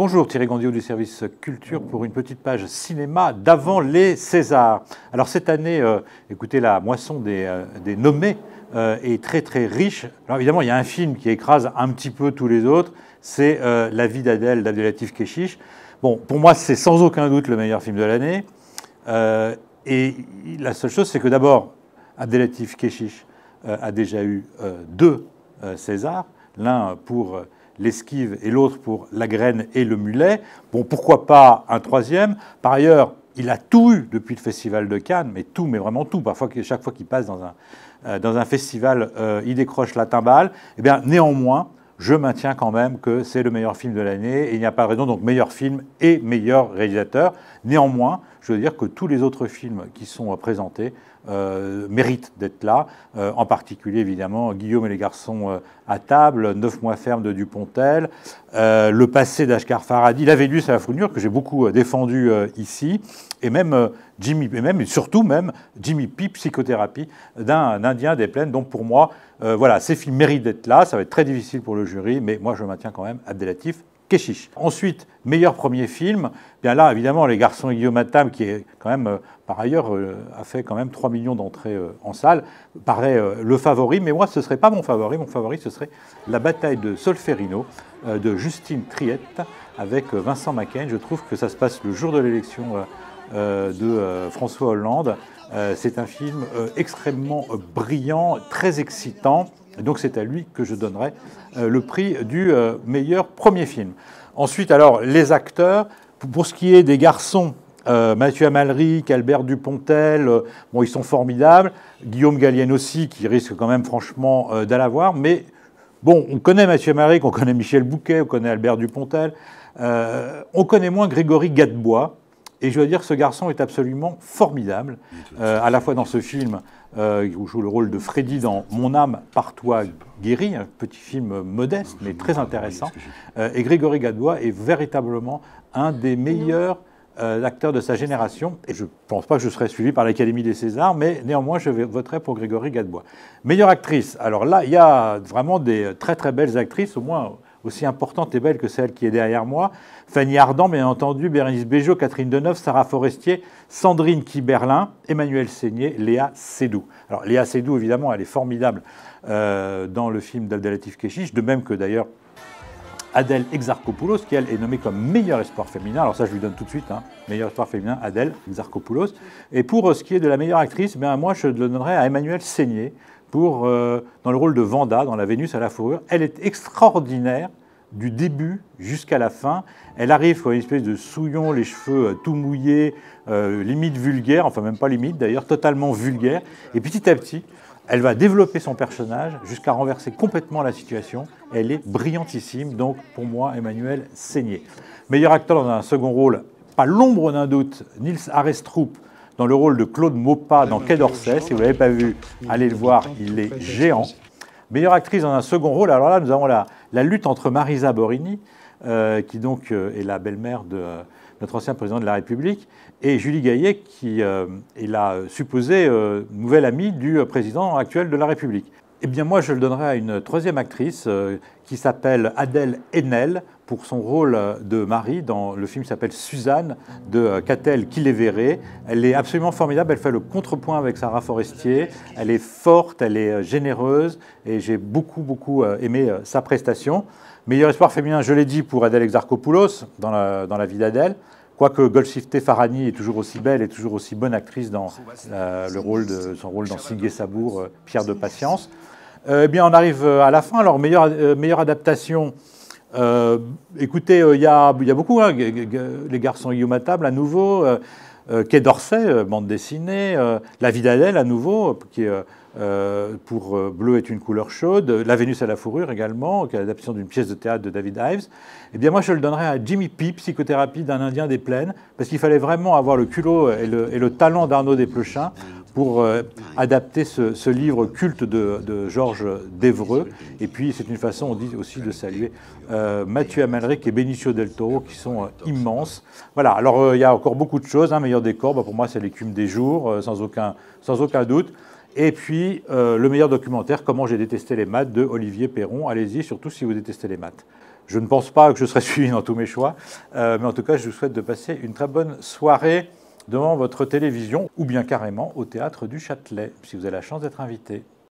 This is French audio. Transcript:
Bonjour, Thierry Gandiot du service culture pour une petite page cinéma d'avant les Césars. Alors cette année, écoutez, la moisson des nommés est très très riche. Alors évidemment, il y a un film qui écrase un petit peu tous les autres, c'est La vie d'Adèle d'Abdelatif Kechiche. Bon, pour moi, c'est sans aucun doute le meilleur film de l'année. Et la seule chose, c'est que d'abord, Abdelatif Kechiche a déjà eu deux Césars, l'un pour l'esquive et l'autre pour la graine et le mulet. Bon, pourquoi pas un troisième? Par ailleurs, il a tout eu depuis le Festival de Cannes, mais tout, mais vraiment tout. Parfois, chaque fois qu'il passe dans un festival, il décroche la timbale. Eh bien, néanmoins, je maintiens quand même que c'est le meilleur film de l'année et il n'y a pas de raison, donc meilleur film et meilleur réalisateur. Néanmoins, je veux dire que tous les autres films qui sont présentés méritent d'être là, en particulier évidemment Guillaume et les garçons à table, 9 mois ferme de Dupontel, Le passé d'Ashghar Farhadi, La Vénus à la fournure que j'ai beaucoup défendu ici, et même surtout Jimmy P, Psychothérapie d'un Indien des plaines. Donc pour moi, voilà, ces films méritent d'être là. Ça va être très difficile pour le jury, mais moi je maintiens quand même Abdelatif Kechiche. Ensuite, meilleur premier film, bien là, évidemment, Les Garçons et Guillaume à table, qui est quand même, par ailleurs, a fait quand même 3 millions d'entrées en salle, paraît le favori, mais moi, ce ne serait pas mon favori. Mon favori, ce serait La bataille de Solferino, de Justine Triette, avec Vincent Macaigne. Je trouve que ça se passe le jour de l'élection de François Hollande. C'est un film extrêmement brillant, très excitant. Et donc c'est à lui que je donnerai le prix du meilleur premier film. Ensuite, alors, les acteurs. Pour ce qui est des garçons, Mathieu Amalric, Albert Dupontel, bon, ils sont formidables. Guillaume Gallienne aussi, qui risque quand même franchement d'aller voir. Mais bon, on connaît Mathieu Amalric, on connaît Michel Bouquet, on connaît Albert Dupontel. On connaît moins Grégory Gadebois. Et je dois dire que ce garçon est absolument formidable, à la fois dans ce film, où joue le rôle de Freddy dans Mon âme par toi guérie, un petit film modeste mais très intéressant. Et Grégory Gadebois est véritablement un des meilleurs acteurs de sa génération. Et je ne pense pas que je serai suivi par l'Académie des Césars, mais néanmoins je voterai pour Grégory Gadebois. Meilleure actrice, alors là il y a vraiment des très très belles actrices, au moins aussi importante et belle que celle qui est derrière moi. Fanny Ardant, bien entendu, Bérénice Bejo, Catherine Deneuve, Sarah Forestier, Sandrine Kiberlin, Emmanuel Seigné, Léa Seydoux. Alors Léa Seydoux, évidemment, elle est formidable dans le film d'Abdelatif Kechiche, de même que d'ailleurs Adèle Exarchopoulos, qui elle est nommée comme meilleur espoir féminin. Alors ça, je lui donne tout de suite, hein, meilleur espoir féminin, Adèle Exarchopoulos. Et pour ce qui est de la meilleure actrice, bien, moi, je le donnerais à Emmanuel Seigné, dans le rôle de Vanda, dans La Vénus à la fourrure. Elle est extraordinaire du début jusqu'à la fin. Elle arrive comme une espèce de souillon, les cheveux tout mouillés, limite vulgaire, enfin même pas limite d'ailleurs, totalement vulgaire. Et petit à petit, elle va développer son personnage jusqu'à renverser complètement la situation. Elle est brillantissime, donc pour moi, Emmanuel Seigné. Meilleur acteur dans un second rôle, pas l'ombre d'un doute, Nils Arestrup, dans le rôle de Claude Maupas dans Quai d'Orsay. Si vous ne l'avez pas vu, allez le voir, il est géant. Meilleure actrice dans un second rôle, alors là, nous avons la lutte entre Marisa Borini, qui donc est la belle-mère de notre ancien président de la République, et Julie Gaillet, qui est la supposée nouvelle amie du président actuel de la République. Eh bien, moi, je le donnerai à une troisième actrice qui s'appelle Adèle Haenel pour son rôle de Marie dans le film qui s'appelle Suzanne de Catel Kiléveré. Elle est absolument formidable. Elle fait le contrepoint avec Sarah Forestier. Elle est forte, elle est généreuse et j'ai beaucoup aimé sa prestation. Meilleur espoir féminin, je l'ai dit, pour Adèle Exarchopoulos dans la vie d'Adèle. Quoique Golshifteh Farahani est toujours aussi belle et toujours aussi bonne actrice dans son rôle dans Sigue et Sabour, Pierre de Patience. Eh bien, on arrive à la fin. Alors, meilleure adaptation. Écoutez, il y a beaucoup. Hein, Les Garçons et Guillaume à table, à nouveau. Quai d'Orsay, bande dessinée. La vie d'Adèle, à nouveau, qui est pour Bleu est une couleur chaude. La Vénus à la fourrure également, qui est l'adaptation d'une pièce de théâtre de David Ives. Eh bien, moi, je le donnerais à Jimmy P, Psychothérapie d'un Indien des plaines, parce qu'il fallait vraiment avoir le culot et le talent d'Arnaud Desplechin pour adapter ce livre culte de Georges d'Évreux. Et puis, c'est une façon, on dit aussi, de saluer Mathieu Amalric et Benicio del Toro, qui sont immenses. Voilà, alors il y a encore beaucoup de choses. Hein. Meilleur décor, pour moi, c'est L'écume des jours, sans aucun doute. Et puis, le meilleur documentaire, Comment j'ai détesté les maths, de Olivier Perron. Allez-y, surtout si vous détestez les maths. Je ne pense pas que je serai suivi dans tous mes choix, mais en tout cas, je vous souhaite de passer une très bonne soirée devant votre télévision ou bien carrément au Théâtre du Châtelet, si vous avez la chance d'être invité.